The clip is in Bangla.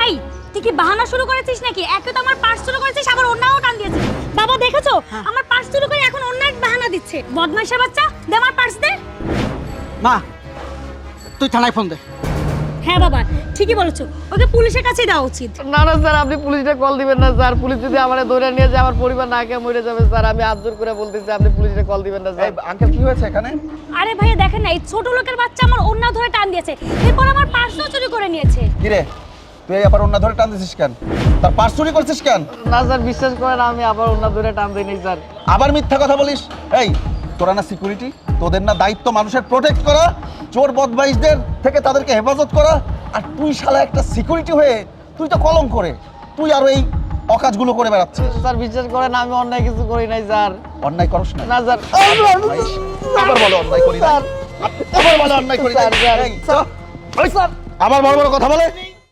এই তুই কি বাহানা শুরু করেছিস নাকি? একে তো আমার পার্স চুরি করেছিস, আবার অন্যও টান দিয়েছিস। বাবা দেখেছো আমার পার্স চুরি করে এখন অন্য এক বাহানা দিচ্ছে। বদমাইশের বাচ্চা, দে আমার পার্স দে। মা তুই থানায় ফোন দে। হ্যাঁ বাবা ঠিকই বলেছো, ওকে পুলিশের কাছেই দেওয়া উচিত। না না স্যার, আপনি পুলিশে কল দিবেন না স্যার। পুলিশ যদি আমার ধরে নিয়ে যায় আমার পরিবার না খেয়ে মরে যাবে স্যার। আমি হাত জোর করে বলতেছি আপনি পুলিশে কল দিবেন না স্যার। আঙ্কেল কি হয়েছে এখানে? আরে ভাইয়া দেখেন না, এই ছোট লোকের বাচ্চা আমার অন্য ধরে টান দিয়েছে, এরপর আমার পার্সও চুরি করে নিয়েছে। কি রে তুই আবার অন্য ধরে টান দিছিস কেন? তার পার্স চুরি করছিস কেন? না স্যার বিশ্বাস করেন, আমি আবার অন্য ধরে টান দিইনি স্যার। আবার মিথ্যা কথা বলিস? এই তোরা না সিকিউরিটি, তোদের না দায়িত্ব মানুষের প্রোটেক্ট করা, চোর বদমাইশদের থেকে তাদেরকে হেফাজত করা, আর তুই শালা একটা সিকিউরিটি হয়ে তুই তো কলম করে তুই আরো এই অকাজগুলো করে বেড়াচ্ছিস। স্যার বিশ্বাস করেন আমি অন্যায় কিছু করি নাই স্যার। অন্যায় করস না? না স্যার। আবার বলো অন্যায় করি না। স্যার আবার বলো অন্যায় করি না। Sir, sir. এই, আবার বড় বড় কথা বলে